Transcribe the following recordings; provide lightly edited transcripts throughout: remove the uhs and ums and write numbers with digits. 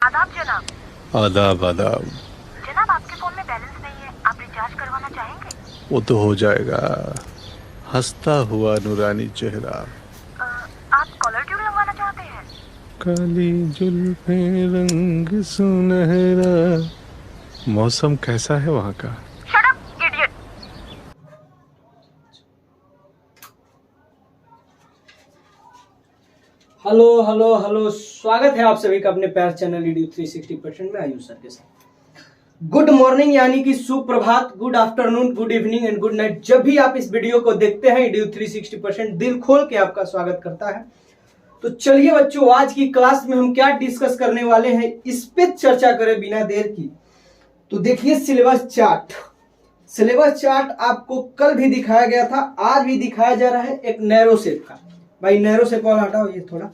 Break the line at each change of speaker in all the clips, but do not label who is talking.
आदाब जनाब।
आदाब आदाब।
जनाब आपके फोन में बैलेंस नहीं है, आप रिचार्ज करवाना चाहेंगे?
वो तो हो जाएगा। हंसता हुआ नूरानी चेहरा।
आप कॉलर ट्यून लगवाना चाहते हैं?
काली जुल्फें रंग सुनहरा। मौसम कैसा है वहाँ का?
Shut up idiot.
Hello hello hello, स्वागत है आप सभी का अपने प्यार चैनल ईडीयू 360% में आयुष सर के साथ। गुड मॉर्निंग यानी कि सुप्रभात, good afternoon, good evening and good night. जब भी आप इस वीडियो को देखते हैं ईडीयू 360% दिल खोल के आपका स्वागत करता है। तो चलिए बच्चों, आज की क्लास में हम क्या डिस्कस करने वाले हैं इस पे चर्चा करें बिना देर की। तो देखिए सिलेबस चार्ट। सिलेबस चार्ट आपको कल भी दिखाया गया था, आज भी दिखाया जा रहा है एक नैरो शेप का। भाई नैरो शेप वाला हटाओ, ये थोड़ा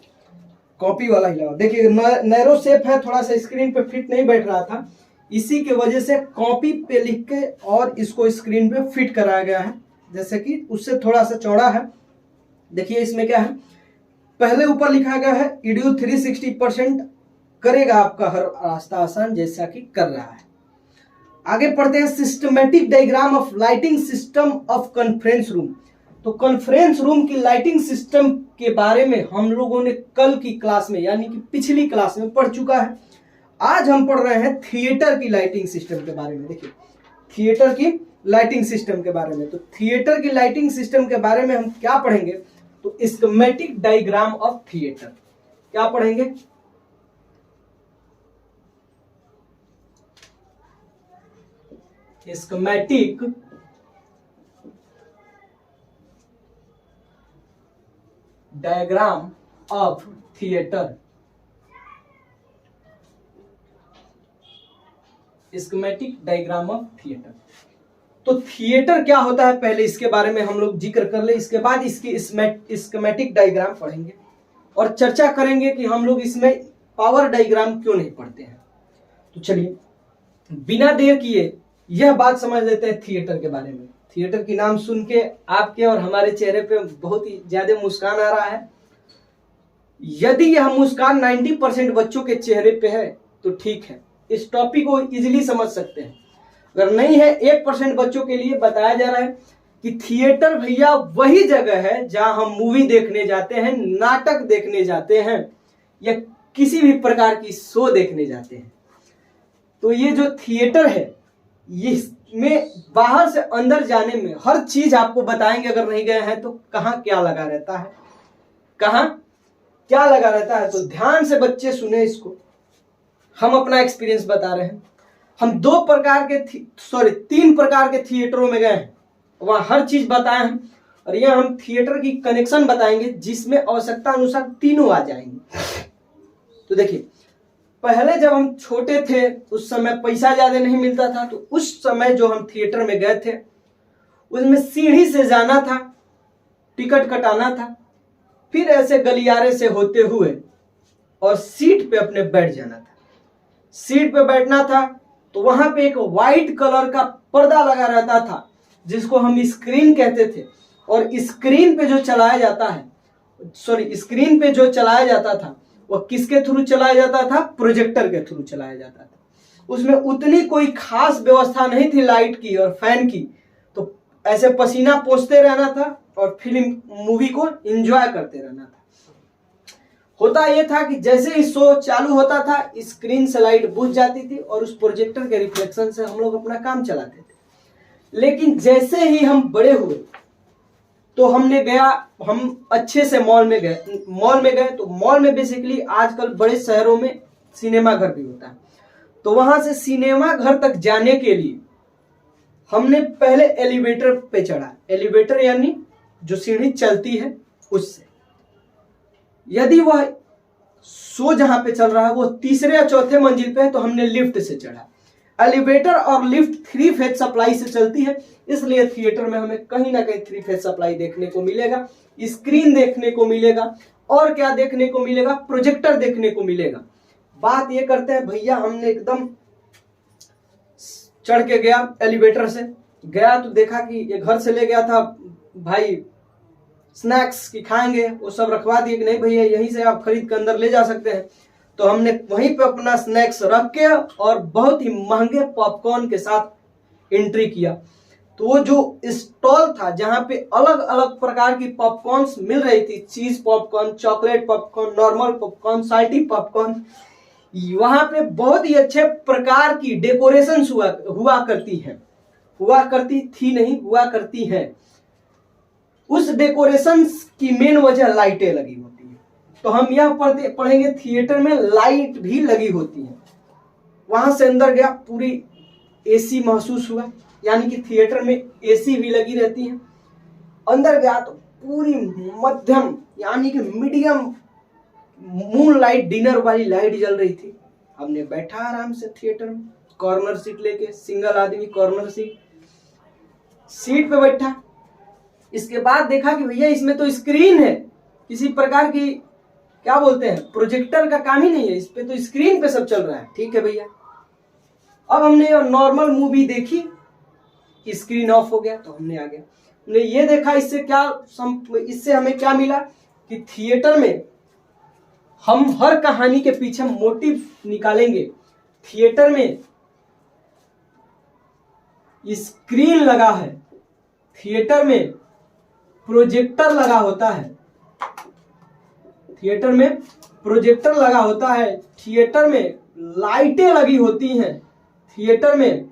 कॉपी वाला ही लगाओ। देखिए नैरो शेप है, थोड़ा सा स्क्रीन पे फिट नहीं बैठ रहा था, इसी के वजह से कॉपी पे लिख के और इसको स्क्रीन पे फिट कराया गया है, जैसे कि उससे थोड़ा सा चौड़ा है। देखिए इसमें क्या है, पहले ऊपर लिखा गया है ईडीयू 360% करेगा आपका हर रास्ता आसान, जैसा कि कर रहा है। आगे पढ़ते हैं, systematic diagram of lighting system of conference room. तो कॉन्फ्रेंस रूम की लाइटिंग सिस्टम के बारे में हम लोगों ने कल की क्लास में यानी कि पिछली क्लास में पढ़ चुका है। आज हम पढ़ रहे हैं थिएटर की लाइटिंग सिस्टम के बारे में। देखिए थिएटर की लाइटिंग सिस्टम के बारे में, तो थिएटर की लाइटिंग सिस्टम के बारे में हम क्या पढ़ेंगे, तो स्कीमेटिक डायग्राम ऑफ थिएटर क्या पढ़ेंगे। Schematic diagram of theatre. Schematic diagram of theatre. तो थिएटर क्या होता है पहले इसके बारे में हम लोग जिक्र कर ले, इसके बाद इसकी स्कीमेटिक डायग्राम पढ़ेंगे और चर्चा करेंगे कि हम लोग इसमें पावर डायग्राम क्यों नहीं पढ़ते हैं। तो चलिए बिना देर किए यह बात समझ लेते हैं थिएटर के बारे में। थिएटर की नाम सुन के आपके और हमारे चेहरे पे बहुत ही ज्यादा मुस्कान आ रहा है। यदि यह मुस्कान 90% बच्चों के चेहरे पे है तो ठीक है, इस टॉपिक को इजीली समझ सकते हैं। अगर नहीं है, 1% बच्चों के लिए बताया जा रहा है कि थिएटर भैया वही जगह है जहां हम मूवी देखने जाते हैं, नाटक देखने जाते हैं या किसी भी प्रकार की शो देखने जाते हैं। तो ये जो थिएटर है इसमें बाहर से अंदर जाने में हर चीज आपको बताएंगे। अगर नहीं गए हैं तो कहाँ क्या लगा रहता है, कहाँ क्या लगा रहता है, तो ध्यान से बच्चे सुने इसको। हम अपना एक्सपीरियंस बता रहे हैं। हम 3 प्रकार के थिएटरों में गए हैं, वहां हर चीज बताए हैं और यह हम थिएटर की कनेक्शन बताएंगे जिसमें आवश्यकता अनुसार तीनों आ जाएंगे। तो देखिए पहले जब हम छोटे थे उस समय पैसा ज्यादा नहीं मिलता था, तो उस समय जो हम थिएटर में गए थे उसमें सीढ़ी से जाना था, टिकट कटाना था, फिर ऐसे गलियारे से होते हुए और सीट पे अपने बैठ जाना था। सीट पे बैठना था तो वहां पे एक वाइट कलर का पर्दा लगा रहता था जिसको हम स्क्रीन कहते थे, और स्क्रीन पे जो चलाया जाता था वह किसके थ्रू चलाया जाता था, प्रोजेक्टर के थ्रू चलाया जाता था। उसमें उतनी कोई खास व्यवस्था नहीं थी लाइट की और फैन की, तो ऐसे पसीना पोंछते रहना था और फिल्म मूवी को एंजॉय करते रहना था। होता यह था कि जैसे ही शो चालू होता था स्क्रीन से लाइट बुझ जाती थी और उस प्रोजेक्टर के रिफ्लेक्शन से हम लोग अपना काम चलाते थे। लेकिन जैसे ही हम बड़े हुए तो हम अच्छे से मॉल में गए। तो मॉल में बेसिकली आजकल बड़े शहरों में सिनेमा घर भी होता है, तो वहां से सिनेमा घर तक जाने के लिए हमने पहले एलिवेटर पे चढ़ा। एलिवेटर यानी जो सीढ़ी चलती है उससे। यदि वह शो जहां पे चल रहा है वो 3रे या 4थे मंजिल पे है तो हमने लिफ्ट से चढ़ा। एलिवेटर और लिफ्ट 3 फेज सप्लाई से चलती है, इसलिए थिएटर में हमें कहीं ना कहीं 3 फेज सप्लाई देखने को मिलेगा, स्क्रीन देखने को मिलेगा और क्या देखने को मिलेगा, प्रोजेक्टर देखने को मिलेगा। बात ये करते हैं भैया, हमने एकदम चढ़ के गया, एलिवेटर से गया तो देखा कि ये घर से ले गया था भाई स्नैक्स की खाएंगे, वो सब रखवा दिए कि नहीं भैया यहीं से आप खरीद के अंदर ले जा सकते हैं। तो हमने वहीं पे अपना स्नैक्स रख के और बहुत ही महंगे पॉपकॉर्न के साथ एंट्री किया। तो वो जो स्टॉल था जहां पे अलग अलग प्रकार की पॉपकॉर्न्स मिल रही थी, चीज popcorn, chocolate popcorn, normal popcorn, salty popcorn, वहां पे बहुत ही अच्छे प्रकार की डेकोरेशन हुआ करती है, हुआ करती थी नहीं, हुआ करती है। उस डेकोरेशन की मेन वजह लाइटें लगी होती है। तो हम यह पढ़ेंगे थिएटर में लाइट भी लगी होती है। वहां से अंदर गया, पूरी एसी महसूस हुआ, यानी कि थिएटर में एसी भी लगी रहती है। अंदर गया तो पूरी मध्यम यानी कि मीडियम मून लाइट, डिनर वाली लाइट जल रही थी। हमने बैठा आराम से थिएटर में, कॉर्नर सीट लेके, सिंगल आदमी कॉर्नर सीट पे बैठा। इसके बाद देखा कि भैया इसमें तो स्क्रीन है, किसी प्रकार की क्या बोलते हैं, प्रोजेक्टर का काम ही नहीं है, इस पे तो स्क्रीन पे सब चल रहा है। ठीक है भैया। अब हमने नॉर्मल मूवी देखी, स्क्रीन ऑफ हो गया तो हमने आ गया। हमने ये देखा इससे हमें क्या मिला कि थिएटर में हम हर कहानी के पीछे मोटिव निकालेंगे। थिएटर में स्क्रीन लगा है, थिएटर में प्रोजेक्टर लगा होता है, थिएटर में प्रोजेक्टर लगा होता है, थिएटर में लाइटें लगी होती हैं, थिएटर में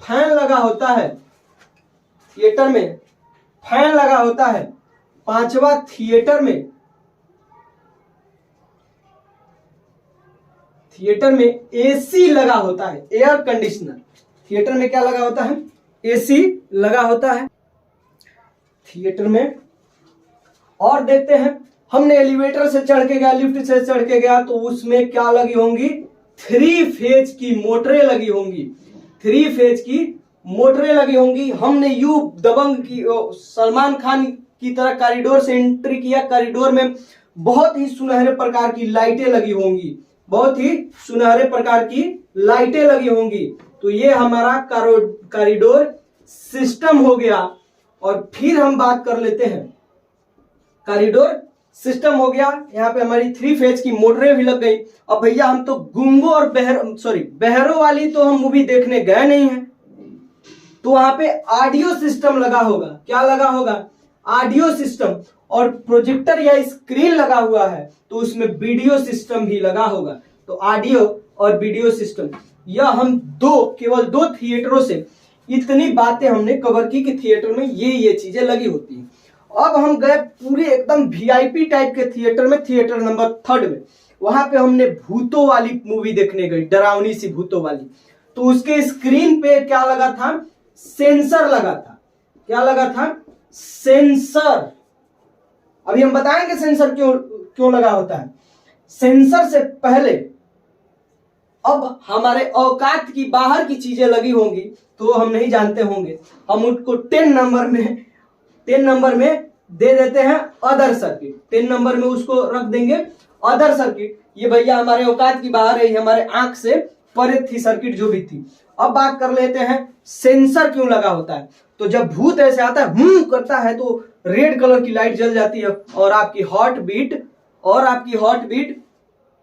फैन लगा होता है, थिएटर में फैन लगा होता है। पांचवा, थिएटर में एसी लगा होता है, एयर कंडीशनर। थिएटर में क्या लगा होता है? एसी लगा होता है थिएटर में। और देखते हैं, हमने एलिवेटर से चढ़ के गया, लिफ्ट से चढ़ के गया, तो उसमें क्या लगी होंगी? 3 फेज की मोटरें लगी होंगी, 3 फेज की मोटरें लगी होंगी। हमने यू दबंग की सलमान खान की तरह कॉरिडोर से एंट्री किया। कॉरिडोर में बहुत ही सुनहरे प्रकार की लाइटें लगी होंगी, बहुत ही सुनहरे प्रकार की लाइटें लगी होंगी। तो ये हमारा कॉरिडोर सिस्टम हो गया। और फिर हम बात कर लेते हैं, कॉरिडोर सिस्टम हो गया, यहाँ पे हमारी 3 फेज की मोटरें भी लग गई। अब भैया हम तो गूंगो और बहरों वाली तो हम मूवी देखने गए नहीं है, तो वहां पे ऑडियो सिस्टम लगा होगा। क्या लगा होगा? Audio system. और प्रोजेक्टर या स्क्रीन लगा हुआ है तो उसमें वीडियो सिस्टम भी लगा होगा। तो ऑडियो और वीडियो सिस्टम, यह हम केवल 2 थिएटरों से इतनी बातें हमने कवर की कि थिएटर में ये चीजें लगी होती हैं। अब हम गए पूरे एकदम वीआईपी टाइप के थिएटर में, थिएटर नंबर 3 में। वहां पे हमने भूतों वाली मूवी देखने गई, डरावनी सी भूतों वाली। तो उसके स्क्रीन पे क्या लगा था? सेंसर लगा था। क्या लगा था? सेंसर। अभी हम बताएंगे सेंसर क्यों लगा होता है। सेंसर से पहले अब हमारे औकात की बाहर की चीजें लगी होंगी तो हम नहीं जानते होंगे, हम उनको 10 नंबर में दे देते हैं अदर सर्किट। 10 नंबर में उसको रख देंगे अदर सर्किट। ये भैया हमारे औकात की बाहर है, हमारे आंख से परे थी सर्किट जो भी थी। अब बात कर लेते हैं सेंसर क्यों लगा होता है। तो जब भूत ऐसे आता है, करता है, तो रेड कलर की लाइट जल जाती है और आपकी हार्ट बीट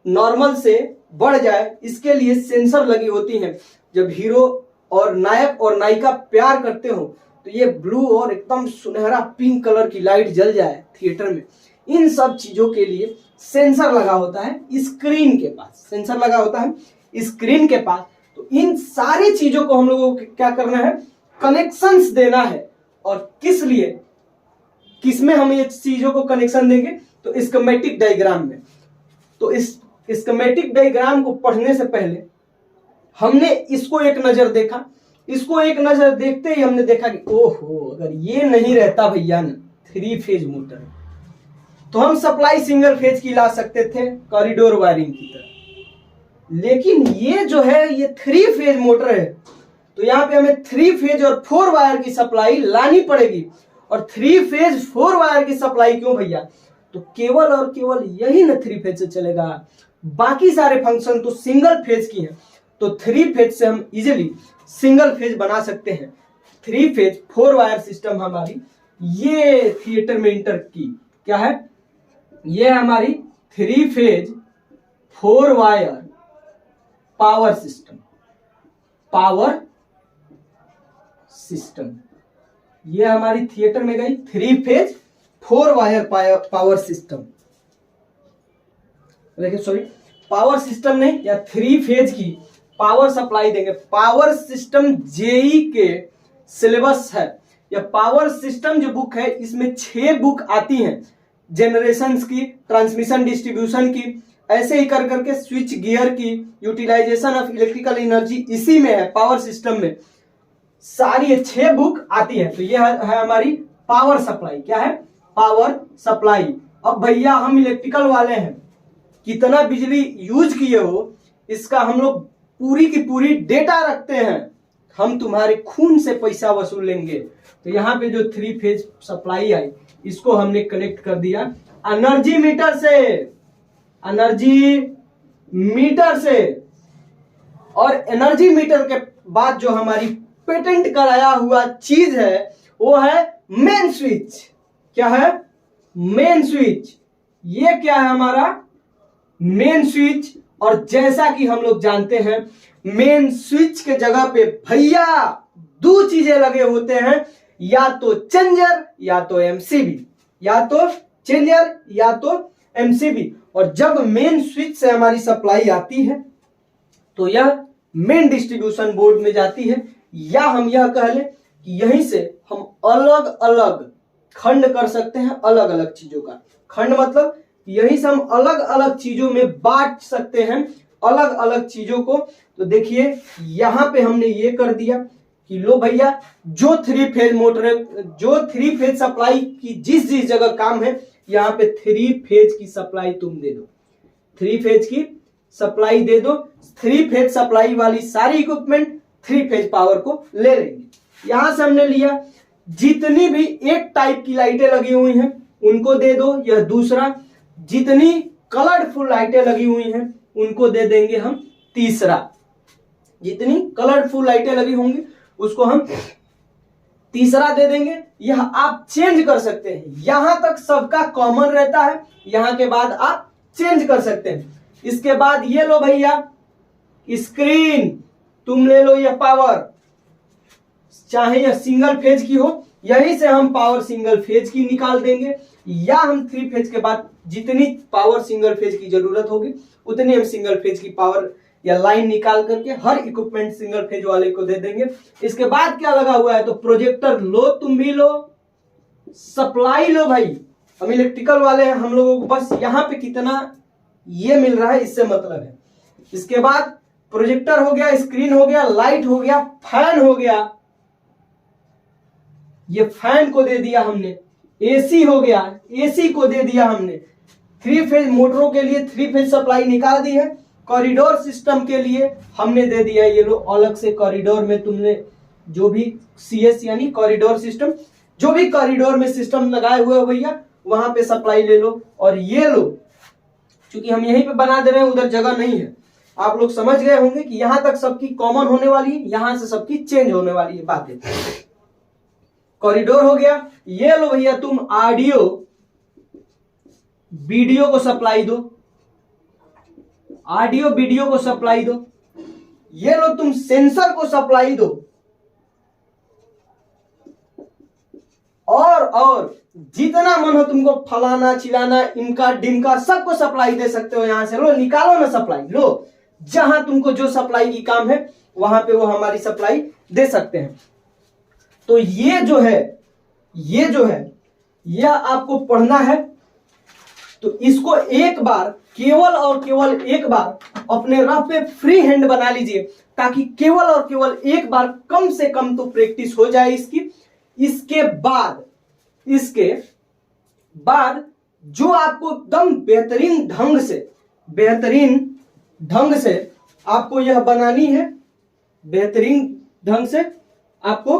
नॉर्मल से बढ़ जाए, इसके लिए सेंसर लगी होती हैं। जब हीरो और नायक और नायिका प्यार करते हो तो ये ब्लू और एकदम सुनहरा पिंक कलर की लाइट जल जाए थिएटर में। इन सब चीजों के लिए सेंसर लगा होता है स्क्रीन के पास, सेंसर लगा होता है स्क्रीन के पास। तो इन सारी चीजों को हम लोगों को क्या करना है? कनेक्शंस देना है। और किस लिए, किसमें हम ये चीजों को कनेक्शन देंगे? तो स्कीमेटिक डायग्राम में। तो इस स्कीमेटिक डायग्राम को पढ़ने से पहले हमने इसको एक नजर देखा। इसको एक नजर देखते ही हमने देखा कि ओहो, अगर ये नहीं रहता भैया ना 3 फेज मोटर, तो हम सप्लाई सिंगल फेज की ला सकते थे कॉरिडोर वायरिंग की तरह। लेकिन ये जो है ये 3 फेज मोटर है, तो यहाँ पे हमें 3 फेज और 4 वायर की सप्लाई लानी पड़ेगी। और 3 फेज 4 वायर की सप्लाई क्यों भैया? तो केवल और केवल यही ना 3 फेज से चलेगा, बाकी सारे फंक्शन तो सिंगल फेज की हैं। तो 3 फेज से हम इजीली सिंगल फेज बना सकते हैं। 3 फेज 4 वायर सिस्टम हमारी ये थिएटर में इंटर की क्या है? ये हमारी 3 phase 4 wire power system. Power system ये हमारी थिएटर में गई 3 फेज 4 वायर पावर सिस्टम। देखिए सॉरी, पावर सिस्टम नहीं, या 3 फेज की पावर सप्लाई देंगे। पावर सिस्टम जेई के सिलेबस है, या पावर सिस्टम जो बुक है इसमें 6 बुक आती हैं, जनरेशंस की, ट्रांसमिशन डिस्ट्रीब्यूशन की, ऐसे ही कर करके स्विच गियर की, यूटिलाइजेशन ऑफ इलेक्ट्रिकल एनर्जी इसी में है, पावर सिस्टम में सारी ये 6 बुक आती है। तो ये है हमारी पावर सप्लाई। क्या है? Power supply. अब भैया हम इलेक्ट्रिकल वाले हैं, कितना बिजली यूज किए हो इसका हम लोग पूरी की पूरी डेटा रखते हैं, हम तुम्हारे खून से पैसा वसूल लेंगे। तो यहाँ पे जो 3 फेज सप्लाई आई इसको हमने कनेक्ट कर दिया एनर्जी मीटर से, एनर्जी मीटर से। और एनर्जी मीटर के बाद जो हमारी पेटेंट कराया हुआ चीज है वो है मेन स्विच। क्या है? Main switch. ये क्या है हमारा? Main switch. और जैसा कि हम लोग जानते हैं मेन स्विच के जगह पे भैया 2 चीजें लगे होते हैं, या तो चेंजर या तो एमसीबी, या तो चेंजर या तो एमसीबी। और जब मेन स्विच से हमारी सप्लाई आती है तो यह मेन डिस्ट्रीब्यूशन बोर्ड में जाती है, या हम यह कह लें कि यहीं से हम अलग अलग खंड कर सकते हैं, अलग अलग चीजों का खंड मतलब यहीं से हम अलग अलग चीजों में बांट सकते हैं, अलग अलग चीजों को। तो देखिए यहां पे हमने ये कर दिया कि लो भैया जो 3 फेज मोटर, जो 3 फेज सप्लाई की जिस जिस जगह काम है यहाँ पे 3 फेज की सप्लाई तुम दे दो, 3 फेज की सप्लाई दे दो। 3 फेज सप्लाई वाली सारी इक्विपमेंट 3 फेज पावर को ले लेंगे। यहां से हमने लिया जितनी भी एक टाइप की लाइटें लगी हुई हैं उनको दे दो, यह दूसरा। जितनी कलरफुल लाइटें लगी हुई हैं उनको दे देंगे हम तीसरा। जितनी कलरफुल लाइटें लगी होंगी उसको हम तीसरा दे देंगे। यह आप चेंज कर सकते हैं, यहां तक सबका कॉमन रहता है, यहां के बाद आप चेंज कर सकते हैं। इसके बाद ये लो भैया स्क्रीन, तुम ले लो ये पावर, चाहे यह सिंगल फेज की हो, यहीं से हम पावर सिंगल फेज की निकाल देंगे, या हम 3 फेज के बाद जितनी पावर सिंगल फेज की जरूरत होगी उतनी हम सिंगल फेज की पावर या लाइन निकाल करके हर इक्विपमेंट सिंगल फेज वाले को दे देंगे। इसके बाद क्या लगा हुआ है? तो प्रोजेक्टर लो, तुम भी लो, सप्लाई लो भाई। हम इलेक्ट्रिकल वाले हैं, हम लोगों को बस यहाँ पे कितना ये मिल रहा है इससे मतलब है। इसके बाद प्रोजेक्टर हो गया, स्क्रीन हो गया, लाइट हो गया, फैन हो गया, ये फैन को दे दिया हमने। एसी हो गया, एसी को दे दिया हमने। 3 फेज मोटरों के लिए 3 फेज सप्लाई निकाल दी है। कॉरिडोर सिस्टम के लिए हमने दे दिया, ये लो अलग से कॉरिडोर में तुमने जो भी सीएस यानी कॉरिडोर सिस्टम, जो भी कॉरिडोर में सिस्टम लगाए हुए हो भैया वहां पे सप्लाई ले लो। और ये लो, क्योंकि हम यहीं पे बना दे रहे हैं, उधर जगह नहीं है, आप लोग समझ गए होंगे कि यहां तक सबकी कॉमन होने वाली है, यहां से सबकी चेंज होने वाली है बातें। कॉरिडोर हो गया। ये लो भैया तुम ऑडियो वीडियो को सप्लाई दो, ऑडियो वीडियो को सप्लाई दो। ये लो तुम सेंसर को सप्लाई दो, और जितना मन हो तुमको फलाना चिलाना इनका डिमका सबको सप्लाई दे सकते हो। यहां से लो, निकालो ना सप्लाई, लो जहां तुमको जो सप्लाई की काम है वहां पे वो हमारी सप्लाई दे सकते हैं। तो ये जो है यह आपको पढ़ना है। तो इसको एक बार केवल और केवल एक बार अपने रफ पे फ्री हैंड बना लीजिए, ताकि केवल और केवल एक बार कम से कम तो प्रैक्टिस हो जाए इसकी। इसके बाद जो आपको एकदम बेहतरीन ढंग से आपको यह बनानी है, बेहतरीन ढंग से आपको,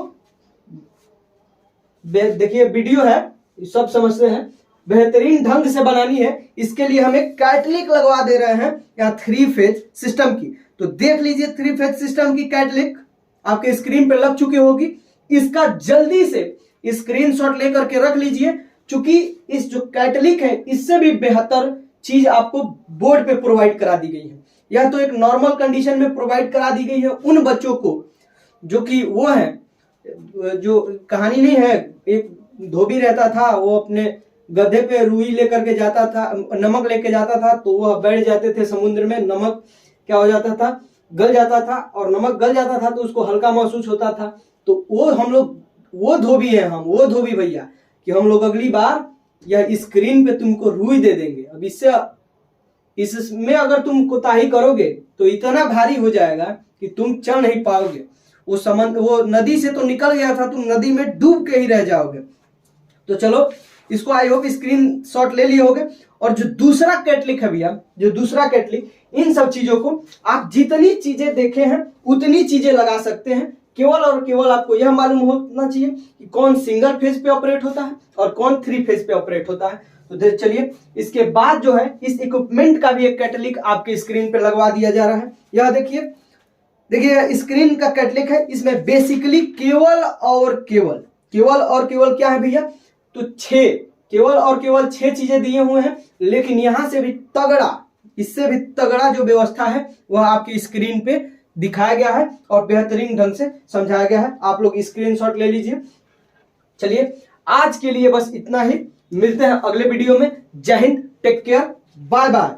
देखिए वीडियो है सब समझते हैं, बेहतरीन ढंग से बनानी है। इसके लिए हम एक कैटलिक लगवा दे रहे हैं यहाँ 3 फेज सिस्टम की। तो देख लीजिए 3 फेज सिस्टम की कैटलिक आपके स्क्रीन पे लग चुकी होगी। इसका जल्दी से स्क्रीनशॉट लेकर के रख लीजिए, क्योंकि इस जो कैटलिक है इससे भी बेहतर चीज आपको बोर्ड पे प्रोवाइड करा दी गई है। यह तो एक नॉर्मल कंडीशन में प्रोवाइड करा दी गई है उन बच्चों को जो कि वो है, जो कहानी नहीं है, एक धोबी रहता था, वो अपने गधे पे रुई लेकर के जाता था, नमक लेके जाता था, तो वह बैठ जाते थे समुद्र में, नमक क्या हो जाता था, गल जाता था, और नमक गल जाता था तो उसको हल्का महसूस होता था। तो वो हम लोग वो धोबी है, हम वो धोबी भैया कि हम लोग अगली बार यह स्क्रीन पे तुमको रुई दे देंगे। अब इसमें अगर तुम कोताही करोगे तो इतना भारी हो जाएगा कि तुम चल नहीं पाओगे। वो नदी से तो निकल गया था, तुम नदी में डूब के ही रह जाओगे। तो चलो, इसको आई होप स्क्रीन शॉट ले लिए होगे। और जो दूसरा कैटलिक है भैया, जो दूसरा कैटलिक, इन सब चीजों को आप जितनी चीजें देखे हैं उतनी चीजें लगा सकते हैं। केवल और केवल आपको यह मालूम होना चाहिए कि कौन सिंगल फेज पे ऑपरेट होता है और कौन 3 फेज पे ऑपरेट होता है। तो चलिए, इसके बाद जो है इस इक्विपमेंट का भी एक कैटलिक आपके स्क्रीन पे लगवा दिया जा रहा है। यह देखिए स्क्रीन का कैटलिक है। इसमें बेसिकली केवल और केवल क्या है भैया, तो 6, केवल और केवल 6 चीजें दिए हुए हैं। लेकिन यहां से भी तगड़ा, इससे भी तगड़ा जो व्यवस्था है वह आपकी स्क्रीन पे दिखाया गया है और बेहतरीन ढंग से समझाया गया है। आप लोग स्क्रीनशॉट ले लीजिए। चलिए, आज के लिए बस इतना ही। मिलते हैं अगले वीडियो में। Jai Hind, take care, bye bye.